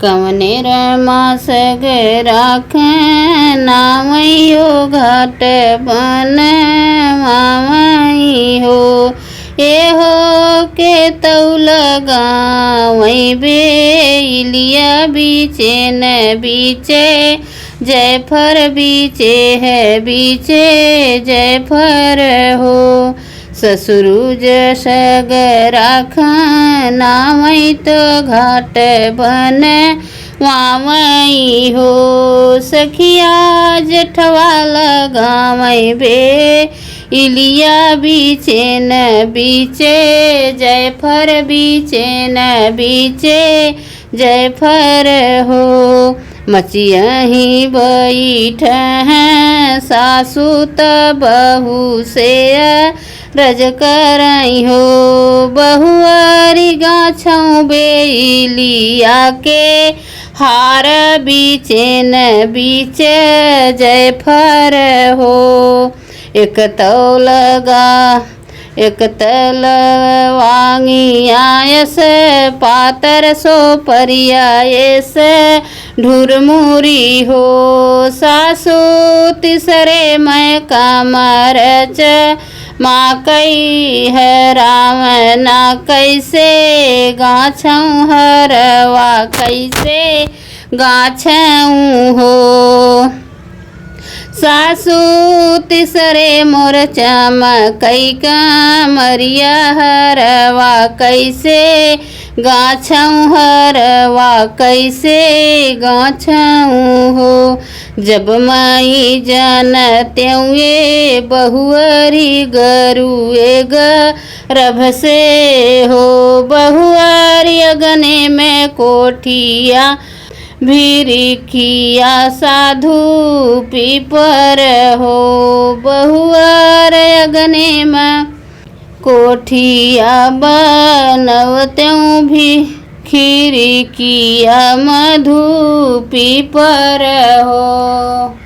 कवने मास गे राख नामयो घाट बन मामई हो। ए हो के तौल गावई बेलिया बीचे न बीचे जयफर बीचे है बीचे जयफर हो। ससुरुज सग राख नामई तो घाट बन वामई हो। सखिया जेठवा लगावई बे इलिया बीचे न बीचे जयफर बीचे न बीचे जयफर हो। मचियही बैठ हैं सासु त बहू से रज करई हो। बहुअरी गाछौ बेलिया के हार बीचे न बीचे जयफर हो। एक तल वांगी आयस पातर सो परियायस ढुरमुरी हो। सासु तिसरे मैं कामरच माँ कई है राम ना कैसे गाछौ हरवा कैसे गाछौ हो। सासु तिसरे मोर चमकई कमरिया हरवा कैसे गाछौ हरवा कैसे गाछौ हो। जब माई जन त्यों बहुअरी गरुए गर्भ से हो। बहुअरी अगने में कोठिया भिरिखिया साधु पीपर हो। बहुअर अगने में कोठिया बनवत्यों भी खिरिकिया मधु पीपर हो।